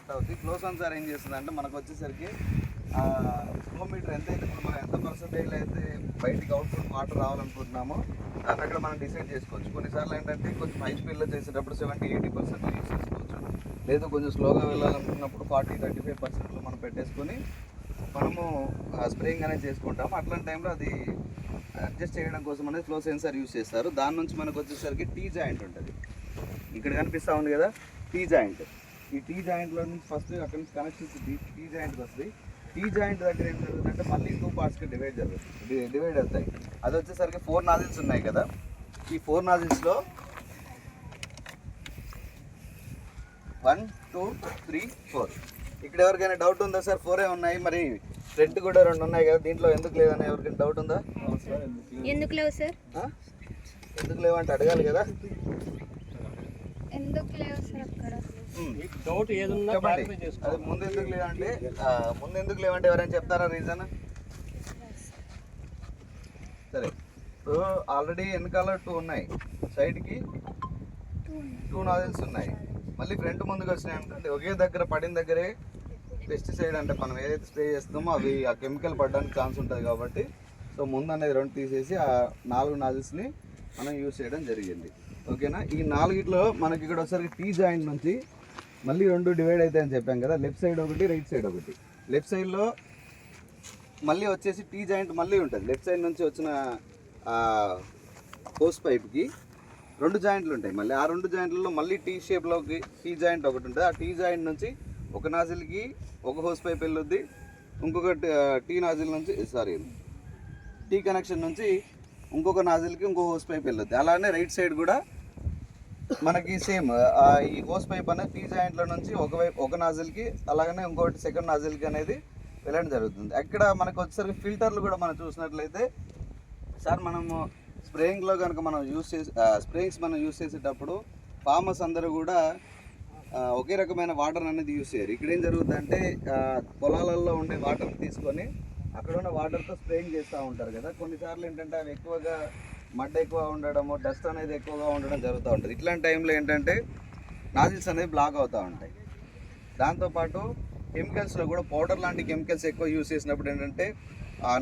Set అవుతుంది. Flow sensor ఏం చేస్తుంది అంటే మనకు వచ్చేసరికి ఫ్లో మీటర్ ఎంతైతే ఇప్పుడు మనం ఎంత పర్సెంటేజ్ అయితే బయటికి అవుట్పుట్ వాటర్ రావాలనుకుంటున్నామో దాన్ని అక్కడ మనం డిసైడ్ చేసుకోవచ్చు. కొన్నిసార్లు ఏంటంటే కొంచెం హై స్పీడ్లో చేసేటప్పుడు 70-80% యూస్ చేసుకోవచ్చు. లేదు కొంచెం స్లోగా వెళ్ళాలనుకున్నప్పుడు 40-35%లో మనం పెట్టేసుకొని మనము స్ప్రేయింగ్ అనేది చేసుకుంటాము. అట్లాంటి టైంలో అది అడ్జస్ట్ చేయడం కోసం అనేది ఫ్లో సెన్సార్ యూస్ చేస్తారు. దాని నుంచి మనకు వచ్చేసరికి టీ జాయింట్ ఉంటుంది. ఇక్కడ కనిపిస్తూ ఉంది కదా టీ జాయింట్. ఈ టీ జాయింట్లో నుంచి ఫస్ట్ అక్కడ నుంచి కనెక్షన్స్ టీ జాయింట్కి వస్తుంది. టీ జాయింట్ దగ్గర ఏం జరుగుతుందంటే మళ్ళీ 2 పార్ట్స్కి డివైడ్ అవుతాయి. అది వచ్చేసరికి 4 నాజిల్స్ ఉన్నాయి కదా. ఈ 4 నాజిల్స్లో 1, 2, 3, 4. ఇక్కడ ఎవరికైనా డౌట్ ఉందా సార్? 4 ఉన్నాయి, మరి ఫ్రంట్ కూడా 2 ఉన్నాయి కదా, దీంట్లో ఎందుకు లేదని ఎవరికైనా డౌట్ ఉందా? ఎందుకు లేవు సార్? ఎందుకు లేవంటే అడగాలి కదా. ఎందుకు లేవు సార్ అక్కడ? డౌట్ ఏదన్నా అది ముందు ఎందుకు లేవంటే ఎవరైనా చెప్తారా రీజన్? సరే, ఇప్పుడు ఆల్రెడీ వెనకాల 2 ఉన్నాయి, సైడ్కి 2 నాజిల్స్ ఉన్నాయి, మళ్ళీ ఫ్రంట్ ముందుకు వచ్చినాయి అనుకోండి. ఒకే దగ్గర పడిన దగ్గరే పెస్టిసైడ్ అంటే మనం ఏదైతే స్ప్రే చేస్తామో అవి ఆ కెమికల్ పడడానికి ఛాన్స్ ఉంటుంది కాబట్టి సో ముందు అనేది 2 తీసేసి ఆ 4 నాజిల్స్ని మనం యూజ్ చేయడం జరిగింది. ఓకేనా? ఈ 4గిట్లో మనకి ఇక్కడ ఒకసారి టీ జాయింట్ నుంచి మళ్ళీ 2 డివైడ్ అవుతాయని చెప్పాం కదా. లెఫ్ట్ సైడ్ ఒకటి, రైట్ సైడ్ ఒకటి. లెఫ్ట్ సైడ్లో మళ్ళీ వచ్చేసి టీ జాయింట్ మళ్ళీ ఉంటుంది. లెఫ్ట్ సైడ్ నుంచి వచ్చిన హోస్ పైప్కి 2 జాయింట్లు ఉంటాయి. మళ్ళీ ఆ 2 జాయింట్లలో మళ్ళీ టీ షేప్లోకి టీ జాయింట్ ఒకటి ఉంటుంది. ఆ టీ జాయింట్ నుంచి ఒక నాజిల్కి ఒక హోస్ పైప్ వెళ్ళొద్ది, ఇంకొక టీ నాజిల్ నుంచి టీ కనెక్షన్ నుంచి ఇంకొక నాజిల్కి ఇంకో హోస్ పైప్ వెళ్ళొద్ది. అలానే రైట్ సైడ్ కూడా మనకి సేమ్ ఈ హోస్ పైప్ అనేది టీ జాయింట్లో నుంచి ఒక నాజిల్కి అలాగనే ఇంకోటి సెకండ్ నాజిల్కి అనేది వెళ్ళడం జరుగుతుంది. అక్కడ మనకు వచ్చేసరికి ఫిల్టర్లు కూడా మనం చూసినట్లయితే సార్ మనము స్ప్రేయింగ్లో కనుక మనం స్ప్రేయింగ్స్ మనం యూస్ చేసేటప్పుడు ఫార్మర్స్ అందరూ కూడా ఒకే రకమైన వాటర్ అనేది యూస్ చేయరు. ఇక్కడ ఏం జరుగుతుందంటే పొలాలలో ఉండే వాటర్ తీసుకొని అక్కడ ఉన్న వాటర్తో స్ప్రేయింగ్ చేస్తూ ఉంటారు కదా. కొన్నిసార్లు ఏంటంటే అవి ఎక్కువగా మడ్ ఎక్కువ ఉండడము, డస్ట్ అనేది ఎక్కువగా ఉండడం జరుగుతూ ఉంటుంది. ఇట్లాంటి టైంలో ఏంటంటే నాజిల్స్ అనేవి బ్లాక్ అవుతూ ఉంటాయి. దాంతోపాటు కెమికల్స్లో కూడా పౌడర్ లాంటి కెమికల్స్ ఎక్కువ యూస్ చేసినప్పుడు ఏంటంటే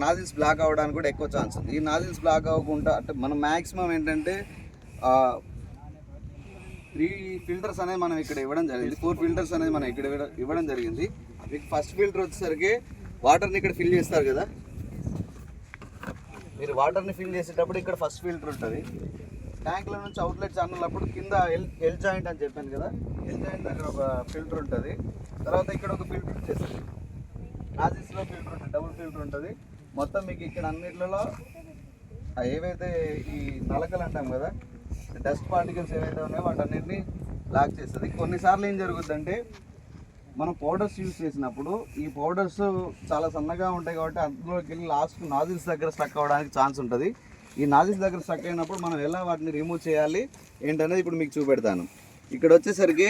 నాజిల్స్ బ్లాక్ అవ్వడానికి కూడా ఎక్కువ ఛాన్స్ ఉంది. ఈ నాజిల్స్ బ్లాక్ అవ్వకుండా అంటే మనం మ్యాక్సిమం ఏంటంటే 3 ఫిల్టర్స్ అనేది మనం ఇక్కడ ఇవ్వడం జరిగింది. 4 ఫిల్టర్స్ అనేది మనం ఇక్కడ ఇవ్వడం జరిగింది. మీకు ఫస్ట్ ఫిల్టర్ వచ్చేసరికి వాటర్ని ఇక్కడ ఫిల్ చేస్తారు కదా. మీరు వాటర్ని ఫిల్ చేసేటప్పుడు ఇక్కడ ఫస్ట్ ఫిల్టర్ ఉంటుంది. ట్యాంక్ల నుంచి అవుట్లెట్ ఛానల్ అప్పుడు కింద ఎల్ జాయింట్ అని చెప్పాను కదా, ఎల్ జాయింట్ దగ్గర ఒక ఫిల్టర్ ఉంటుంది. తర్వాత ఇక్కడ ఒక ఫిల్టర్ వచ్చేస్తుంది. నాజిల్స్లో ఫిల్టర్ ఉంటుంది, డబుల్ ఫిల్టర్ ఉంటుంది. మొత్తం మీకు ఇక్కడ అన్నిట్లలో ఏవైతే ఈ నలకలు అంటాం కదా, డస్ట్ పార్టికల్స్ ఏవైతే ఉన్నాయో వాటన్నిటిని లాక్ చేస్తుంది. కొన్నిసార్లు ఏం జరుగుతుందంటే మనం పౌడర్స్ యూజ్ చేసినప్పుడు ఈ పౌడర్స్ చాలా సన్నగా ఉంటాయి కాబట్టి అందులోకి వెళ్ళి లాస్ట్ నాజిల్స్ దగ్గర స్టక్ అవ్వడానికి ఛాన్స్ ఉంటుంది. ఈ నాజిల్స్ దగ్గర స్టక్ అయినప్పుడు మనం ఎలా వాటిని రిమూవ్ చేయాలి ఏంటనేది ఇప్పుడు మీకు చూపెడతాను. ఇక్కడ వచ్చేసరికి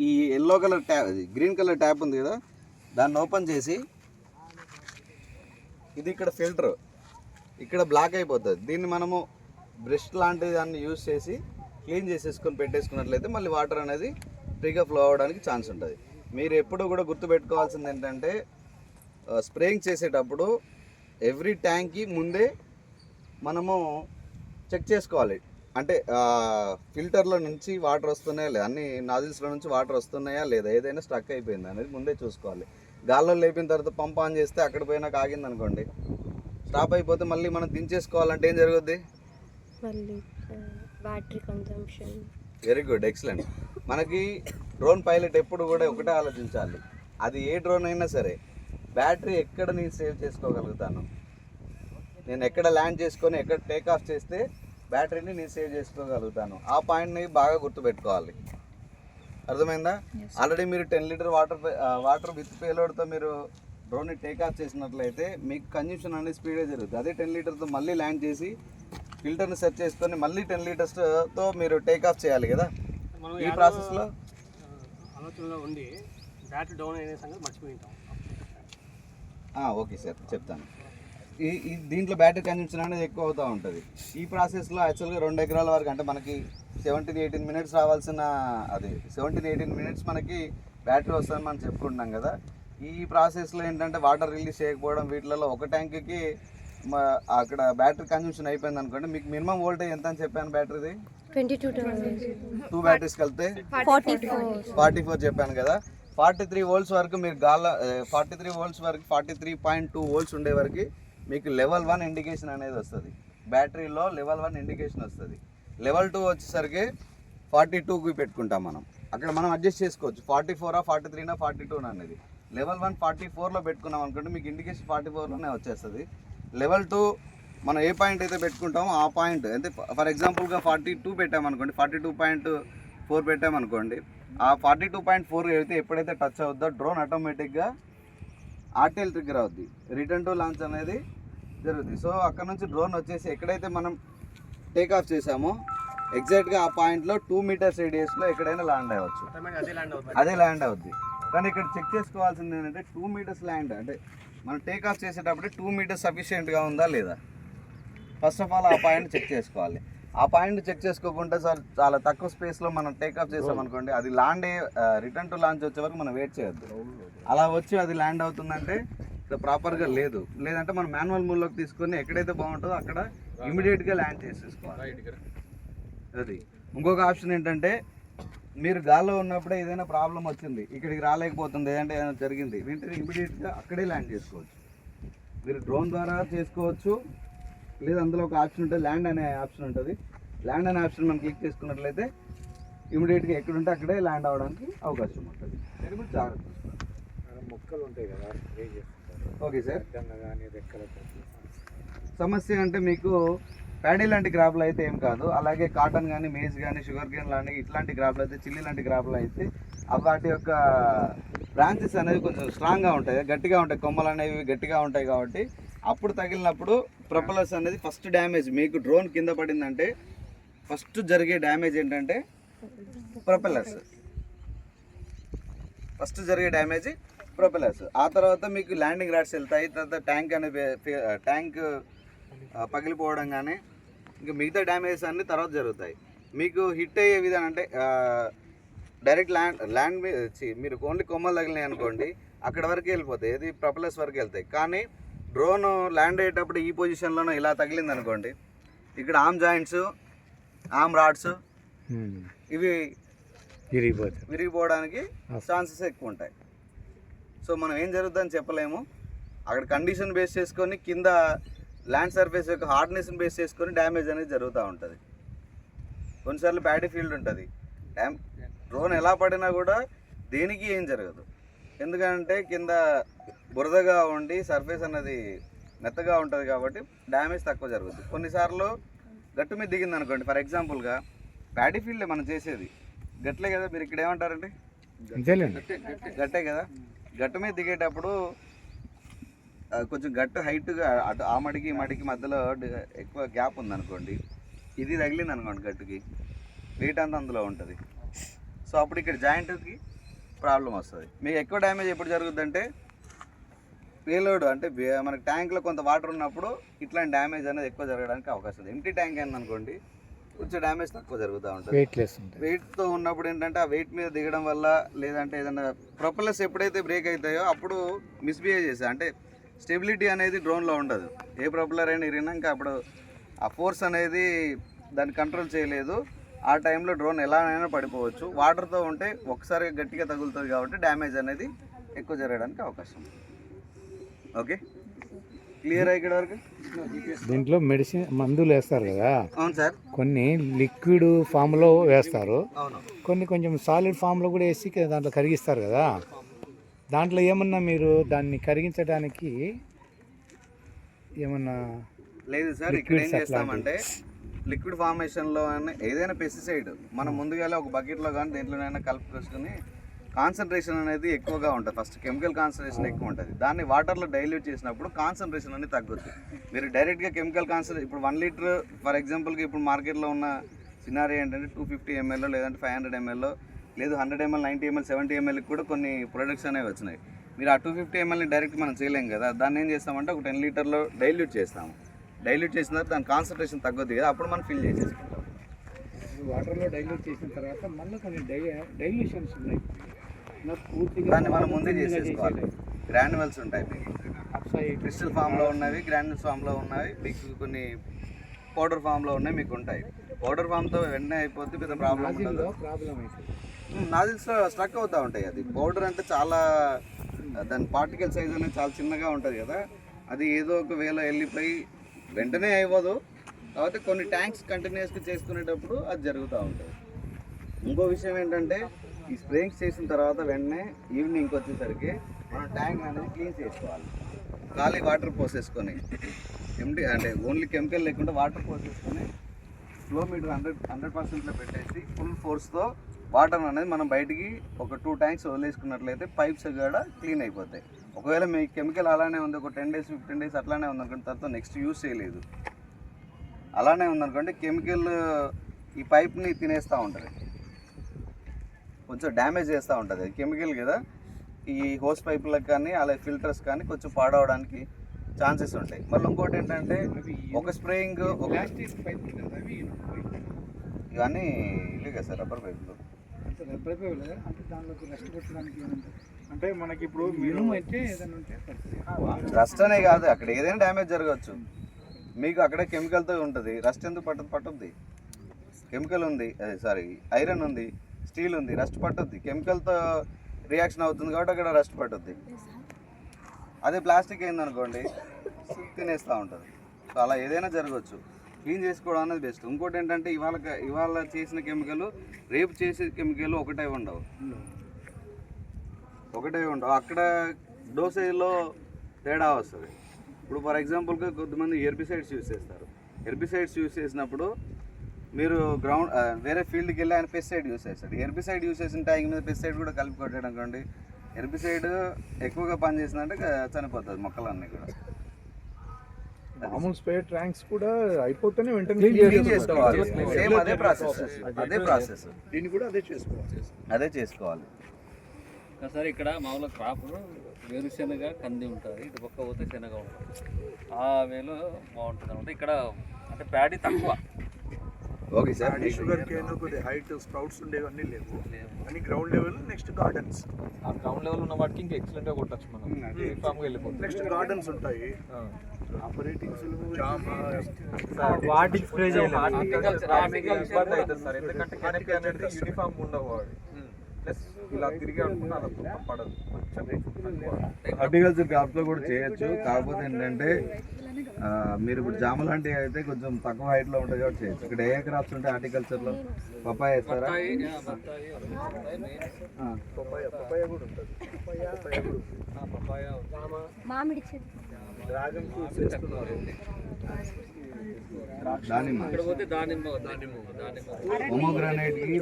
ఈ yellow colour tap, green colour tap ఉంది కదా, దాన్ని ఓపెన్ చేసి ఇది ఇక్కడ ఫిల్టర్ ఇక్కడ బ్లాక్ అయిపోతుంది. దీన్ని మనము బ్రష్ లాంటి దాన్ని యూజ్ చేసి క్లీన్ చేసేసుకొని పెట్టేసుకున్నట్లయితే మళ్ళీ వాటర్ అనేది ఫ్రీగా ఫ్లో అవ్వడానికి ఛాన్స్ ఉంటుంది. మీరు ఎప్పుడు కూడా గుర్తుపెట్టుకోవాల్సింది ఏంటంటే స్ప్రేయింగ్ చేసేటప్పుడు ఎవ్రీ ట్యాంక్కి ముందే మనము చెక్ చేసుకోవాలి. అంటే ఫిల్టర్లో నుంచి వాటర్ వస్తున్నాయా లేదా, అన్ని నాజిల్స్లో నుంచి వాటర్ వస్తున్నాయా లేదా, ఏదైనా స్ట్రక్ అయిపోయింది అనేది ముందే చూసుకోవాలి. గాల్లో లేపిన తర్వాత పంప్ ఆన్ చేస్తే అక్కడ పోయినాక ఆగింది అనుకోండి, స్టాప్ అయిపోతే మళ్ళీ మనం దించేసుకోవాలంటే ఏం జరుగుద్ది? Battery consumption. Very good, excellent. మనకి డ్రోన్ పైలట్ ఎప్పుడు కూడా ఒకటే ఆలోచించాలి, అది ఏ డ్రోన్ అయినా సరే బ్యాటరీ ఎక్కడ నేను సేవ్ చేసుకోగలుగుతాను, నేను ఎక్కడ ల్యాండ్ చేసుకొని ఎక్కడ టేక్ ఆఫ్ చేస్తే బ్యాటరీని నేను సేవ్ చేసుకోగలుగుతాను, ఆ పాయింట్ని బాగా గుర్తుపెట్టుకోవాలి. అర్థమైందా? ఆల్రెడీ మీరు 10 లీటర్ వాటర్ విత్ పేలోడ్తో మీరు డ్రోన్ని టేక్ ఆఫ్ చేసినట్లయితే మీకు కన్జంప్షన్ అనేది స్పీడ్గా జరుగుతుంది. అదే 10 లీటర్తో మళ్ళీ ల్యాండ్ చేసి ఫిల్టర్ని సెట్ చేసుకొని మళ్ళీ 10 లీటర్స్తో మీరు టేక్ ఆఫ్ చేయాలి కదా. ఈ ప్రాసెస్లో ఆలోచనలో ఉండి బ్యాటరీ డౌన్ అయిన సంగతి మర్చిపోయింటాం. ఓకే సార్, చెప్తాను. దీంట్లో బ్యాటరీ కన్జంప్షన్ అనేది ఎక్కువ అవుతూ ఉంటుంది. ఈ ప్రాసెస్లో యాక్చువల్గా 2 ఎకరాల వరకు అంటే మనకి 17-18 మినిట్స్ రావాల్సిన అది 17-18 మినిట్స్ మనకి బ్యాటరీ వస్తుందని మనం చెప్పుకుంటున్నాం కదా. ఈ ప్రాసెస్లో ఏంటంటే వాటర్ రిలీజ్ చేయకపోవడం వీటిలలో ఒక ట్యాంక్కి అక్కడ బ్యాటరీ కన్జ్యూషన్ అయిపోయింది అనుకోండి, మీకు మినిమం వోల్టేజ్ ఎంత అని చెప్పాను బ్యాటరీది 2 బ్యాటరీస్ కలిపితే 44 చెప్పాను కదా. 43 వోల్ట్స్ వరకు మీరు 43 వోల్ట్స్ వరకు 43.2 వోల్ట్స్ ఉండే వరకు మీకు లెవెల్ 1 ఇండికేషన్ అనేది వస్తుంది. బ్యాటరీలో లెవెల్ 1 ఇండికేషన్ వస్తుంది. లెవెల్ 2 వచ్చేసరికి 42కి పెట్టుకుంటాం మనం. అక్కడ మనం అడ్జస్ట్ చేసుకోవచ్చు 44 43 42 అనేది. లెవెల్ 1 44లో పెట్టుకున్నాం అనుకోండి, మీకు ఇండికేషన్ 44లోనే వచ్చేస్తుంది. లెవెల్ 2 మనం ఏ పాయింట్ అయితే పెట్టుకుంటామో ఆ పాయింట్ అంటే ఫర్ ఎగ్జాంపుల్గా 42 పెట్టామనుకోండి, 42.4 పెట్టామనుకోండి, ఆ 42.4 అయితే ఎప్పుడైతే టచ్ అవుద్దో డ్రోన్ ఆటోమేటిక్గా ఆర్టీఎల్ ట్రిగ్గర్ అవుద్ది, రిటర్న్ టు లాంచ్ అనేది జరుగుతుంది. సో అక్కడ నుంచి డ్రోన్ వచ్చేసి ఎక్కడైతే మనం టేక్ ఆఫ్ చేసామో ఎగ్జాక్ట్గా ఆ పాయింట్లో 2 మీటర్స్ రేడియస్లో ఎక్కడైనా ల్యాండ్ అవ్వచ్చు, అదే ల్యాండ్ అవుద్ది. కానీ ఇక్కడ చెక్ చేసుకోవాల్సింది ఏంటంటే 2 మీటర్స్ ల్యాండ్ అంటే మనం టేక్ ఆఫ్ చేసేటప్పుడు 2 మీటర్స్ సఫిషియెంట్గా ఉందా లేదా ఫస్ట్ ఆఫ్ ఆల్ ఆ పాయింట్ చెక్ చేసుకోవాలి. ఆ పాయింట్ చెక్ చేసుకోకుండా సార్ చాలా తక్కువ స్పేస్లో మనం టేక్ ఆఫ్ చేసామనుకోండి, అది ల్యాండ్ రిటర్న్ టు లాంచ్ వచ్చే వరకు మనం వెయిట్ చేయొద్దు. అలా వచ్చి అది ల్యాండ్ అవుతుందంటే ప్రాపర్గా లేదంటే మనం మాన్యువల్ మూడ్లోకి తీసుకొని ఎక్కడైతే బాగుంటుందో అక్కడ ఇమీడియట్గా ల్యాండ్ చేసేసుకోవాలి. అది ఇంకొక ఆప్షన్ ఏంటంటే మీరు గాల్లో ఉన్నప్పుడే ఏదైనా ప్రాబ్లం వచ్చింది, ఇక్కడికి రాలేకపోతుంది, ఏదంటే ఏదైనా జరిగింది, వెంటనే ఇమీడియట్గా అక్కడే ల్యాండ్ చేసుకోవచ్చు. మీరు డ్రోన్ ద్వారా చేసుకోవచ్చు, లేదా అందులో ఒక ఆప్షన్ ఉంటుంది ల్యాండ్ అనే ఆప్షన్ ఉంటుంది. ల్యాండ్ అనే ఆప్షన్ మనం క్లిక్ చేసుకున్నట్లయితే ఇమీడియట్గా ఎక్కడుంటే అక్కడే ల్యాండ్ అవ్వడానికి అవకాశం ఉంటుంది. మీరు కూడా జాగ్రత్త మొక్కలు ఉంటాయి కదా. Okay sir. సమస్య అంటే మీకు ప్యాడీ లాంటి క్రాప్లు అయితే ఏం కాదు, అలాగే కాటన్ కానీ మేజ్ కానీ షుగర్ కేన్ లాంటి ఇట్లాంటి క్రాప్లు అయితే చిల్లీ లాంటి క్రాప్లు అయితే వాటి యొక్క బ్రాంచెస్ అనేవి కొంచెం స్ట్రాంగ్గా ఉంటాయి, గట్టిగా ఉంటాయి, కొమ్మలు అనేవి గట్టిగా ఉంటాయి. కాబట్టి అప్పుడు తగిలినప్పుడు ప్రొపెల్లర్స్ అనేది ఫస్ట్ డ్యామేజ్ మీకు డ్రోన్ కింద పడిందంటే ఫస్ట్ జరిగే డ్యామేజ్ ఏంటంటే ప్రొపెల్లర్స్. ఫస్ట్ జరిగే డ్యామేజ్ ప్రొపెల్లర్స్. ఆ తర్వాత మీకు ల్యాండింగ్ రాడ్స్ వెళ్తాయి, తర్వాత ట్యాంక్ పగిలిపోవడం కానీ ఇంకా మిగతా డ్యామేజెస్ అన్నీ తర్వాత జరుగుతాయి. మీకు హిట్ అయ్యే విధానం అంటే డైరెక్ట్ ల్యాండ్ మీరు ఓన్లీ కొమ్మలు తగిలినాయి అనుకోండి అక్కడ వరకు వెళ్ళిపోతాయి, ఏది ప్రొపెల్లర్స్ వరకు వెళ్తాయి. కానీ డ్రోన్ ల్యాండ్ అయ్యేటప్పుడు ఈ పొజిషన్లోనే ఇలా తగిలింది అనుకోండి, ఇక్కడ ఆర్మ్ జాయింట్స్ ఆర్మ్ రాడ్స్ ఇవి విరిగిపోవడానికి ఛాన్సెస్ ఎక్కువ ఉంటాయి. సో మనం ఏం జరుగుతుందని చెప్పలేము. అక్కడ కండిషన్ బేస్ చేసుకొని కింద ల్యాండ్ సర్ఫేస్ యొక్క హార్డ్నెస్ని బేస్ చేసుకొని డ్యామేజ్ అనేది జరుగుతూ ఉంటుంది. కొన్నిసార్లు ప్యాడీ ఫీల్డ్ ఉంటుంది, డ్రోన్ ఎలా పడినా కూడా దేనికి ఏం జరగదు, ఎందుకంటే కింద బురదగా ఉండి సర్ఫేస్ అనేది మెత్తగా ఉంటుంది కాబట్టి డ్యామేజ్ తక్కువ జరుగుతుంది. కొన్నిసార్లు గట్టు మీద దిగింది అనుకోండి, ఫర్ ఎగ్జాంపుల్గా ప్యాడీ ఫీల్డ్ మనం చేసేది గట్లే కదా, మీరు ఇక్కడ ఏమంటారండి గట్టే కదా. గట్టు మీద దిగేటప్పుడు కొంచెం గట్టు హైట్గా అటు ఆ మడికి ఈ మడికి మధ్యలో ఎక్కువ గ్యాప్ ఉందనుకోండి, ఇది తగిలింది అనుకోండి గట్టుకి, వెయిట్ అంతా అందులో ఉంటుంది. సో అప్పుడు ఇక్కడ జాయింట్కి ప్రాబ్లం వస్తుంది. మీకు ఎక్కువ డ్యామేజ్ ఎప్పుడు జరుగుద్దంటే పేలోడ్ అంటే మనకి ట్యాంక్లో కొంత వాటర్ ఉన్నప్పుడు ఇట్లాంటి డ్యామేజ్ అనేది ఎక్కువ జరగడానికి అవకాశం ఉంది. ఎంటీ ట్యాంక్ అయిందనుకోండి కొంచెం డ్యామేజ్ తక్కువ జరుగుతూ ఉంటుంది. వెయిట్తో ఉన్నప్పుడు ఏంటంటే ఆ వెయిట్ మీద దిగడం వల్ల లేదంటే ఏదైనా ప్రొపెల్లర్స్ ఎప్పుడైతే బ్రేక్ అవుతాయో అప్పుడు మిస్బిహేవ్ చేస్తాయి, అంటే స్టెబిలిటీ అనేది డ్రోన్లో ఉండదు. ఏ ప్రొపెల్లర్ అయినా ఇరిగినాక అప్పుడు ఆ ఫోర్స్ అనేది దాన్ని కంట్రోల్ చేయలేదు, ఆ టైంలో డ్రోన్ ఎలానైనా పడిపోవచ్చు. వాటర్తో ఉంటే ఒకసారి గట్టిగా తగులుతుంది కాబట్టి డ్యామేజ్ అనేది ఎక్కువ జరగడానికి అవకాశం ఉంది. ఓకే, క్లియర్ ఇక్కడ వరకు. దీంట్లో మెడిసిన్ మందులు వేస్తారు కదా. అవును సార్. కొన్ని లిక్విడ్ ఫామ్లో వేస్తారు, అవును. కొన్ని కొంచెం సాలిడ్ ఫామ్లో కూడా వేసి దాంట్లో కరిగిస్తారు కదా. దాంట్లో ఏమన్నా మీరు దాన్ని కరిగించడానికి ఏమన్నా లేదు సార్. ఇక్కడ ఏం చేస్తామంటే లిక్విడ్ ఫార్మేషన్లో ఏదైనా పెస్టిసైడ్ మనం ముందుగా ఒక బకెట్లో కానీ దేంట్లోనైనా కలుపుకొని కాన్సన్ట్రేషన్ అనేది ఎక్కువగా ఉంటుంది. ఫస్ట్ కెమికల్ కాన్సన్ట్రేషన్ ఎక్కువ ఉంటుంది, దాన్ని వాటర్లో డైల్యూట్ చేసినప్పుడు కాన్సన్ట్రేషన్ అనేది తగ్గుద్ది. మీరు డైరెక్ట్గా కెమికల్ కాన్సన్ట్రేషన్ ఇప్పుడు 1 లీటర్ ఫర్ ఎగ్జాంపుల్కి ఇప్పుడు మార్కెట్లో ఉన్న సినారీ ఏంటంటే 250 ml లేదంటే 500 ml లేదు 100 ml 90 ml 70 mlకి కూడా కొన్ని ప్రొడక్ట్స్ అనేవి వచ్చినాయి. మీరు ఆ 250 mlని డైరెక్ట్ మనం చేయలేం కదా, దాన్ని ఏం చేస్తామంటే ఒక 10 లీటర్లో డైల్యూట్ చేస్తాము. డైల్యూట్ చేసిన తర్వాత దాని కాన్సన్ట్రేషన్ తగ్గుద్ది కదా, అప్పుడు మనం ఫిల్ చేసేసుకుంటాం. వాటర్లో డైల్యూట్ చేసిన తర్వాత మళ్ళీ కొన్ని డైల్యూషన్స్ ఉన్నాయి పూర్తిగా దాన్ని మనం ముందే చేసేసుకోవాలి. గ్రాన్యువల్స్ ఉంటాయి మీకు, క్రిస్టల్ ఫామ్లో ఉన్నవి, గ్రాన్యువల్స్ ఫామ్లో ఉన్నవి, మీకు కొన్ని పౌడర్ ఫామ్లో ఉన్నాయి మీకు ఉంటాయి. పౌడర్ ఫామ్తో వెంటనే అయిపోద్ది, పెద్ద ప్రాబ్లం ఉండదు. ప్రాబ్లం అవుతుంది. నాజిల్స్లో స్ట్రక్ అవుతూ ఉంటాయి. అది పౌడర్ అంటే చాలా దాని పార్టికల్ సైజ్ అనేది చాలా చిన్నగా ఉంటుంది కదా, అది ఏదో ఒక వేలో వెళ్ళిపోయి వెంటనే అయిపోదు. కాబట్టి కొన్ని ట్యాంక్స్ కంటిన్యూస్గా చేసుకునేటప్పుడు అది జరుగుతూ ఉంటుంది. ఇంకో విషయం ఏంటంటే ఈ స్ప్రేయింగ్స్ చేసిన తర్వాత వెంటనే ఈవినింగ్కి వచ్చేసరికి మనం ట్యాంక్ అనేది క్లీన్ చేసుకోవాలి. ఖాళీ వాటర్ పోసేసుకొని ఎంటీ అంటే ఓన్లీ కెమికల్ లేకుండా వాటర్ పోసేసుకొని ఫ్లో మీటర్ 100% పెట్టేసి ఫుల్ ఫోర్స్తో వాటర్ అనేది మనం బయటికి ఒక 2 ట్యాంక్స్ వదిలేసుకున్నట్లయితే పైప్స్ కూడా క్లీన్ అయిపోతాయి. ఒకవేళ మీ కెమికల్ అలానే ఉంది, ఒక 10 days 15 days అట్లానే ఉందనుకోండి, తర్వాత నెక్స్ట్ యూజ్ చేయలేదు, అలానే ఉందనుకోండి కెమికల్ ఈ పైప్ని తినేస్తూ ఉంటుంది, కొంచెం డ్యామేజ్ చేస్తూ ఉంటుంది. కెమికల్ కదా, ఈ హోస్ పైపులకు కానీ అలాగే ఫిల్టర్స్ కానీ కొంచెం పాడవడానికి ఛాన్సెస్ ఉంటాయి. మళ్ళీ ఇంకోటి ఏంటంటే ఒక స్ప్రేయింగ్ ప్లాస్టిక్ పైప్ ఇవన్నీ ఇల్లు కదా సార్, రబ్బర్ పైపులు. రబ్బర్ పైపు లేదా అంటే దానిలోకి రెస్ట్ పెట్టడానికి అంటే మనకి ఇప్పుడు మినిమం అయితే ఏదైనా ఉంటే రస్ట్ అనే కాదు, అక్కడ ఏదైనా డ్యామేజ్ జరగవచ్చు. మీకు అక్కడే కెమికల్తో ఉంటుంది, రస్ట్ ఎందుకు పట్టుద్ది. కెమికల్ ఉంది, సారీ ఐరన్ ఉంది, స్టీల్ ఉంది, రస్ట్ పట్టుద్ది. కెమికల్తో రియాక్షన్ అవుతుంది కాబట్టి అక్కడ రస్ట్ పట్టుద్ది. అదే ప్లాస్టిక్ అయిందనుకోండి తినేస్తూ ఉంటుంది. సో అలా ఏదైనా జరగవచ్చు. క్లీన్ చేసుకోవడం అనేది బెస్ట్. ఇంకోటి ఏంటంటే ఇవాళ చేసిన కెమికల్ రేపు చేసే కెమికల్ ఒకటే ఉండవు. అక్కడ డోసేజ్లో తేడా వస్తుంది. ఇప్పుడు ఫర్ ఎగ్జాంపుల్గా కొంతమంది హెర్బిసైడ్స్ యూజ్ చేస్తారు. హెర్బిసైడ్స్ యూజ్ చేసినప్పుడు మీరు వేరే ఫీల్డ్కి వెళ్ళి ఆయన పెస్టిసైడ్ యూజ్ చేస్తాడు. హెర్బిసైడ్ యూజ్ చేసిన టైం మీద పెస్టిసైడ్ కూడా కలిపి కొట్టడం అనుకోండి, హెర్బిసైడ్ ఎక్కువగా పనిచేసిందంటే చనిపోతుంది మొక్కలన్నీ కూడా. మామూలు స్ప్రే ట్యాంక్స్ కూడా అయిపోతేనే వెంటనే క్లీన్ చేసుకోవాలి. సేమ్ అదే ప్రాసెస్ దీన్ని కూడా అదే చేసుకోవాలి. సార్ ఇక్కడ మామూలుగా క్రాప్ వేరుశనగ కంది ఉంటుంది, ఇటు పక్క పోతే శనగ ఉంటుంది. ఆ వేలో బాగుంటుంది అనమాట. ఇక్కడ అంటే ప్యాడీ తక్కువ. Okay sir. షుగర్ కేన్ కొద్ది హైట్ స్ప్రౌట్స్ ఉండేవన్నీ లేవు, అని గ్రౌండ్ లెవెల్ నెక్స్ట్ గార్డెన్స్. ఆ గ్రౌండ్ లెవెల్ ఉన్న వాటికి ఇంకా ఎక్సలెంట్ గా కొట్టచ్చు మనం. యూనిఫామ్గా వెళ్ళిపోతుంది. నెక్స్ట్ గార్డెన్స్ ఉంటాయి, ఆపరేటింగ్ వాటికి స్ప్రే చేయాలి. హార్టికల్చర్ ఇబ్బంది అవుతుంది సార్, ఎందుకంటే కెమికల్ అనేది యూనిఫామ్ ఉండవు. ప్లస్ ఇలా తిరిగి అనుకుంటే అలా పడదు. హార్టికల్చర్ క్రాప్స్లో కూడా చేయొచ్చు. కాకపోతే ఏంటంటే మీరు ఇప్పుడు జామ లాంటివి అయితే కొంచెం తక్కువ హైట్లో ఉంటుంది కాబట్టి చేయొచ్చు. ఇక్కడ ఏ క్రాప్స్ ఉంటాయి హార్టికల్చర్లో? పపాయ వేస్తారా? మామిడి చెట్టు, డ్రాగన్ ఫ్రూట్స్ వేస్తున్నారు, దానిమ్మ, పొమోగ్రానైట్కి,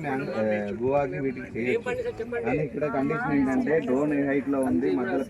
గువాకి వీటికి చేయొచ్చు. కానీ ఇక్కడ కండిషన్ ఏంటంటే డ్రోన్ ఏ హైట్లో ఉంది, మధ్యలో